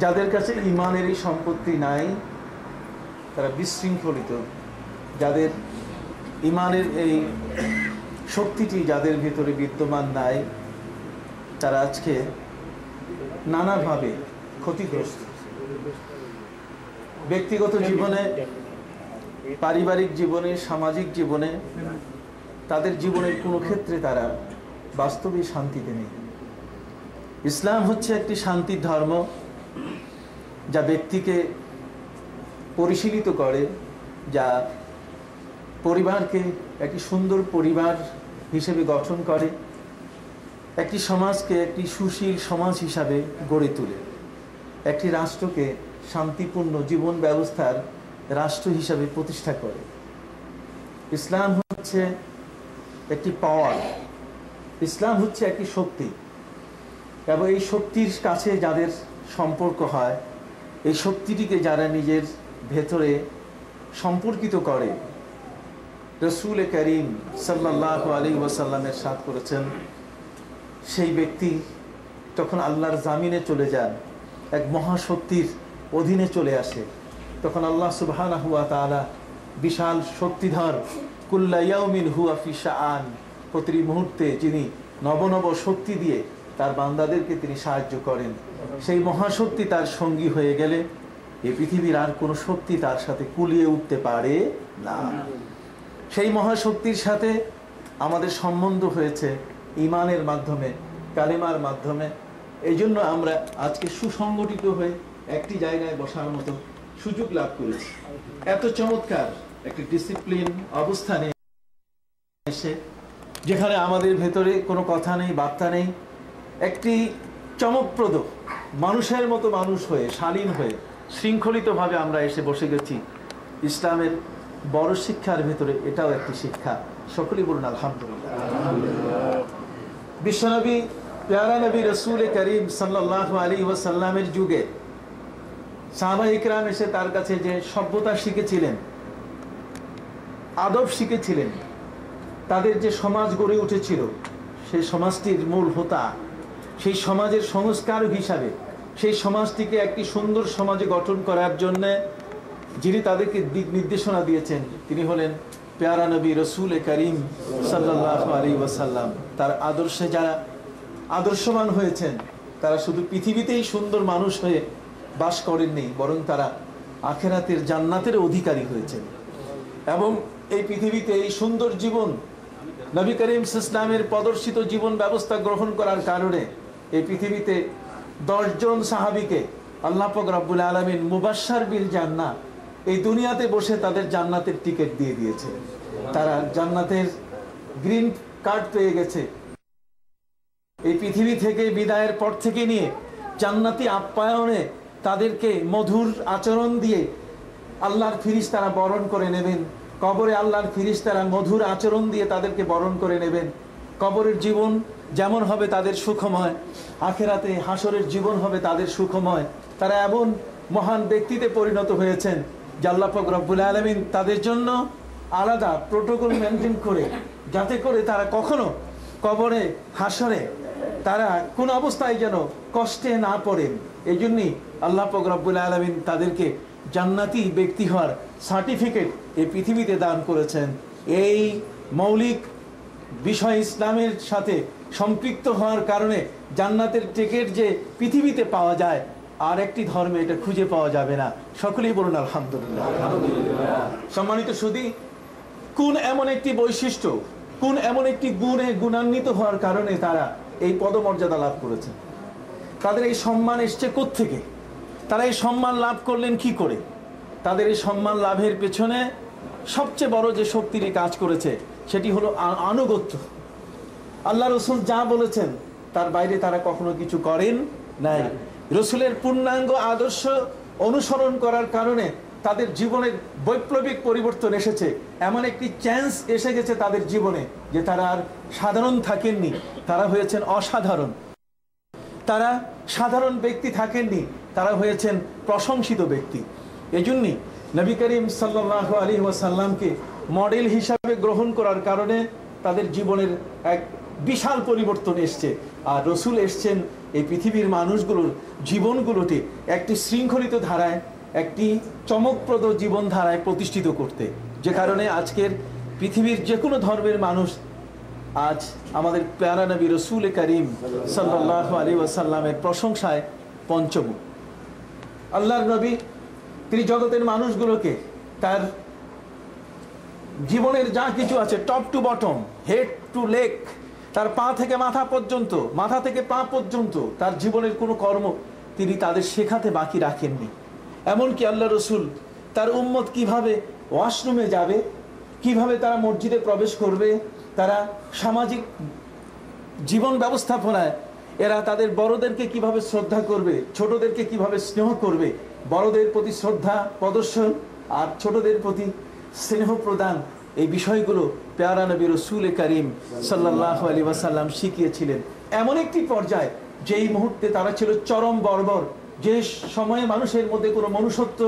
যাদের কাছে ঈমানের এই সম্পত্তি নাই তারা বিশৃঙ্খলিত, যাদের ঈমানের এই শক্তিটি যাদের ভিতরে বিদ্যমান নাই তারা আজকে নানাভাবে ক্ষতিগ্রস্ত। ব্যক্তিগত জীবনে, পারিবারিক জীবনে, সামাজিক জীবনে, তাদের জীবনের কোনো ক্ষেত্রে তারা বাস্তবে শান্তিতে নেই। ইসলাম হচ্ছে একটি শান্তির ধর্ম যা ব্যক্তিকে পরিশীলিত করে, যা পরিবারকে একটি সুন্দর পরিবার হিসেবে গঠন করে, একটি সমাজকে একটি সুশীল সমাজ হিসাবে গড়ে তোলে, একটি রাষ্ট্রকে শান্তিপূর্ণ জীবন ব্যবস্থার রাষ্ট্র হিসাবে প্রতিষ্ঠা করে। ইসলাম হচ্ছে একটি পাওয়ার, ইসলাম হচ্ছে একটি শক্তি, এবং এই শক্তির কাছে যাদের সম্পর্ক হয়, এই শক্তিটিকে যারা নিজের ভেতরে সম্পর্কিত করে, রসুল করিম সাল্লাল্লাহু আলাইহি ওয়াসাল্লামের সাথ করেছেন, সেই ব্যক্তি তখন আল্লাহর জামিনে চলে যান, এক মহাশক্তির অধীনে চলে আসে। তখন আল্লাহ সুবহানাহু ওয়া তাআলা বিশাল শক্তিধর, কুল্লা ইয়াউমিন হুয়া ফি শাআন, প্রতি মুহূর্তে যিনি নব নব শক্তি দিয়ে তার বান্দাদেরকে তিনি সাহায্য করেন, সেই মহাশক্তি তার সঙ্গী হয়ে গেলে এই পৃথিবীর আর কোনো শক্তি তার সাথে কুলিয়ে উঠতে পারে না। সেই মহাশক্তির সাথে আমাদের সম্বন্ধ হয়েছে ঈমানের মাধ্যমে, কালেমার মাধ্যমে। এই জন্য আমরা আজকে সুসংগঠিত হয়ে একটি জায়গায় বসার মতো সুযোগ লাভ করেছি। এত চমৎকার একটি ডিসিপ্লিন অবস্থানে এসে, যেখানে আমাদের ভেতরে কোনো কথা নেই, বার্তা নেই, একটি চমকপ্রদ মানুষের মতো মানুষ হয়ে, শালীন হয়ে, শৃঙ্খলিতভাবে আমরা এসে বসে গেছি। ইসলামের বড় শিক্ষার ভেতরে এটাও একটি শিক্ষা। সকলেই বলুন আলহামদুলিল্লাহ। বিশ্বনবী প্যারা নবী রসুল করিম সাল্লাল্লাহু আলাইহি ওয়াসাল্লামের যুগে সাহাবা ইকরাম এসে তার কাছে যে সভ্যতা শিখেছিলেন, আদব শিখেছিলেন, তাদের যে সমাজ গড়ে উঠেছিল, সেই সমাজটির মূল হোতা, সেই সমাজের সংস্কারক হিসাবে সেই সমাজটিকে একটি সুন্দর সমাজে গঠন করার জন্যে যিনি তাদেরকে দিক নির্দেশনা দিয়েছেন তিনি হলেন প্যারা নবী রসুল করিম সাল্লাল্লাহু আলাইহি ওয়াসাল্লাম। তার আদর্শে যারা আদর্শবান হয়েছেন তারা শুধু পৃথিবীতেই সুন্দর মানুষ হয়ে বাস করেননি, বরং তারা আখিরাতের জান্নাতের অধিকারী হয়েছেন। এবং এই পৃথিবীতে এই সুন্দর জীবন, নবী করিম ইসলামের প্রদর্শিত জীবন ব্যবস্থা গ্রহণ করার কারণে এই পৃথিবীতে 10 জন সাহাবীকে আল্লাহ পাক রব্বুল আলামিন মুবাশশার বিল জান্নাহ, এই দুনিয়াতে বসে তাদের জান্নাতের টিকিট দিয়ে দিয়েছে। তারা জান্নাতের গ্রিন কার্ড পেয়ে গেছে। এই পৃথিবী থেকে বিদায়ের পর থেকে নিয়ে জান্নাতি আপ্যায়নে তাদেরকে মধুর আচরণ দিয়ে আল্লাহর ফিরিস্তারা বরণ করে নেবেন। কবরে আল্লাহর ফিরিস্তারা মধুর আচরণ দিয়ে তাদেরকে বরণ করে নেবেন। কবরের জীবন যেমন হবে তাদের সুখময়, আখিরাতে হাসরের জীবন হবে তাদের সুখময়। তারা এমন মহান ব্যক্তিতে পরিণত হয়েছেন যে আল্লাহ পাক রব্বুল আলামিন তাদের জন্য আলাদা প্রোটোকল মেনটেন করে, যাতে করে তারা কখনো কবরে হাসরে তারা কোন অবস্থায় যেন কষ্টে না পড়েন। এই জন্যই আল্লাহ পাক রব্বুল আলামিন তাদেরকে জান্নাতি ব্যক্তি হওয়ার সার্টিফিকেট এই পৃথিবীতে দান করেছেন। এই মৌলিক বিষয় ইসলামের সাথে সম্পৃক্ত হওয়ার কারণে জান্নাতের টিকিট যে পৃথিবীতে পাওয়া যায়, আর একটি ধর্মে এটা খুঁজে পাওয়া যাবে না। সকলেই বলুন আলহামদুলিল্লাহ। সম্মানিত সুধী, কোন এমন একটি বৈশিষ্ট্য, কোন এমন একটি গুণে গুণান্বিত হওয়ার কারণে তারা এই পদমর্যাদা লাভ করেছেন? তাদের এই সম্মান এসছে কোত্থেকে? তারা এই সম্মান লাভ করলেন কি করে? তাদের এই সম্মান লাভের পেছনে সবচেয়ে বড় যে শক্তির কাজ করেছে সেটি হলো আনুগত্য। আল্লাহ রসুল যা বলেছেন তার বাইরে তারা কখনো কিছু করেন নাই। রসুলের পূর্ণাঙ্গ আদর্শ অনুসরণ করার কারণে তাদের জীবনের বৈপ্লবিক পরিবর্তন এসেছে। এমন একটি চেঞ্জ এসে গেছে তাদের জীবনে যে তারা আর সাধারণ থাকেননি, তারা হয়েছেন অসাধারণ। তারা সাধারণ ব্যক্তি থাকেননি, তারা হয়েছেন প্রশংসিত ব্যক্তি। এজন্যই নবী করিম সাল্লাল্লাহু আলাইহি ওয়াসাল্লামকে মডেল হিসাবে গ্রহণ করার কারণে তাদের জীবনের এক বিশাল পরিবর্তন এসছে। আর রসুল এসছেন এই পৃথিবীর মানুষগুলোর জীবনগুলোকে একটি শৃঙ্খলিত ধারায়, একটি চমকপ্রদ জীবনধারায় প্রতিষ্ঠিত করতে, যে কারণে আজকের পৃথিবীর যে কোনো ধর্মের মানুষ আজ আমাদের প্যারা নবী রসুল করিম সাল্লাল্লাহু আলাইহি ওয়াসাল্লামের প্রশংসায় পঞ্চমুখ। আল্লাহর নবী তিনি জগতের মানুষগুলোকে তার জীবনের যা কিছু আছে, top to bottom, head to leg, তার পা থেকে মাথা পর্যন্ত, মাথা থেকে পা পর্যন্ত তার জীবনের কোনো কর্ম তিনি তাদের শেখাতে বাকি রাখেননি। এমনকি আল্লাহ রসুল তার উম্মত কিভাবে ওয়াশরুমে যাবে, কিভাবে তারা মসজিদে প্রবেশ করবে, তারা সামাজিক জীবন ব্যবস্থাপনায় এরা তাদের বড়দেরকে কিভাবে শ্রদ্ধা করবে, ছোটদেরকে কিভাবে স্নেহ করবে, বড়দের প্রতি শ্রদ্ধা প্রদর্শন আর ছোটদের প্রতি স্নেহ প্রদান, এই বিষয়গুলো প্যারা নবী রসুল করিম সাল্লাল্লাহু আলাইহি ওয়াসাল্লাম শিখিয়েছিলেন। এমন একটি পর্যায় যেই মুহূর্তে তারা ছিল চরম বর্বর, যে সময়ে মানুষের মধ্যে কোনো মনুষ্যত্ব,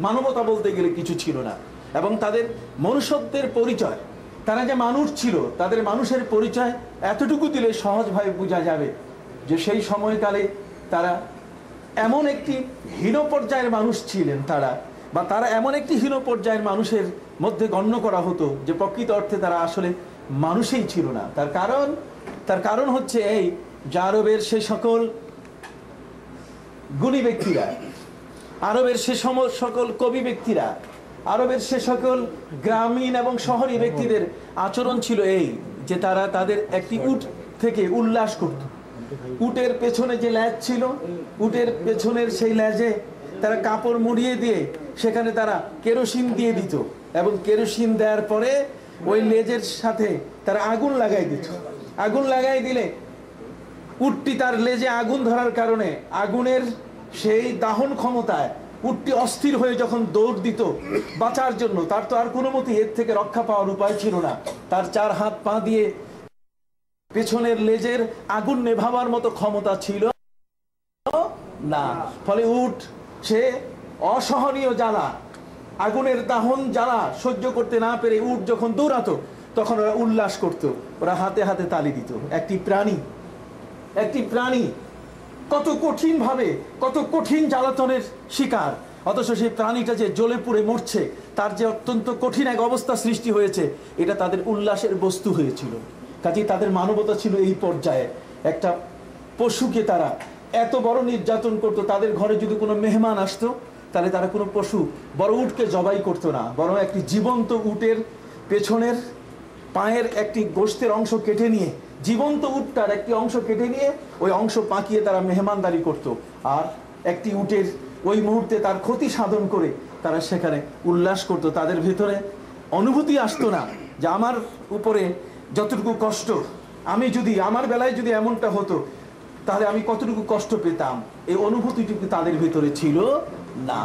মানবতা বলতে গেলে কিছু ছিল না, এবং তাদের মনুষ্যত্বের পরিচয়, তারা যে মানুষ ছিল, তাদের মানুষের পরিচয় এতটুকু দিলে সহজভাবে বোঝা যাবে যে সেই সময়কালে তারা এমন একটি হীন পর্যায়ের মানুষ ছিলেন, তারা এমন একটি হীন পর্যায়ের মানুষের মধ্যে গণ্য করা হতো যে প্রকৃত অর্থে তারা আসলে মানুষই ছিল না। তার কারণ হচ্ছে এই যে আরবের সে সকল গুণী ব্যক্তিরা, আরবের সে সকল কবি ব্যক্তিরা, আরবের সে সকল গ্রামীণ এবং শহরী ব্যক্তিদের আচরণ ছিল এই যে তারা তাদের একটি উট থেকে উল্লাস করত। উটের পেছনে যে ল্যাজ ছিল, উটের পেছনের সেই ল্যাজে তারা কাপড় মুড়িয়ে দিয়ে সেখানে তারা কেরোসিন দিয়ে দিত, এবং কেরোসিন দেওয়ার পরে ওই লেজের সাথে তারা আগুন লাগাই দিত। আগুন লাগাই দিলে উটটি তার লেজে আগুন ধরার কারণে আগুনের সেই দাহন ক্ষমতায় উটটি অস্থির হয়ে যখন দৌড় দিত বাঁচার জন্য, তার তো আর কোনো মতে এর থেকে রক্ষা পাওয়ার উপায় ছিল না। তার চার হাত পা দিয়ে পেছনের লেজের আগুন নেভাবার মতো ক্ষমতা ছিল না। ফলে উট সে অসহনীয় জ্বালা, আগুনের দাহন জ্বালা সহ্য করতে না পেরে উট যখন দৌড়াতো তখন ওরা উল্লাস করত, ওরা হাতে হাতে তালি দিত। একটি প্রাণী কত কঠিন ভাবে, কত কঠিন জ্বালাতনের শিকার, অথচ সেই প্রাণীটা যে জ্বলে পুড়ে মরছে, তার যে অত্যন্ত কঠিন এক অবস্থা সৃষ্টি হয়েছে, এটা তাদের উল্লাসের বস্তু হয়েছিল। কাজেই তাদের মানবতা ছিল এই পর্যায়ে। একটা পশুকে তারা এত বড় নির্যাতন করতো, তাদের ঘরে যদি কোনো মেহমান আসতো তাহলে তারা কোনো পশু, বড় উটকে জবাই করতো না, বরং একটি জীবন্ত উটের পেছনের পায়ের একটি গোশতের অংশ কেটে নিয়ে, জীবন্ত উটটার একটি অংশ কেটে নিয়ে ওই অংশ পাকিয়ে তারা মেহমানদারি করত, আর একটি উটের ওই মুহূর্তে তার ক্ষতি সাধন করে তারা সেখানে উল্লাস করত। তাদের ভেতরে অনুভূতি আসতো না যে আমার উপরে যতটুকু কষ্ট, আমার বেলায় যদি এমনটা হতো তাহলে আমি কতটুকু কষ্ট পেতাম, এই অনুভূতিটুকু তাদের ভেতরে ছিল না।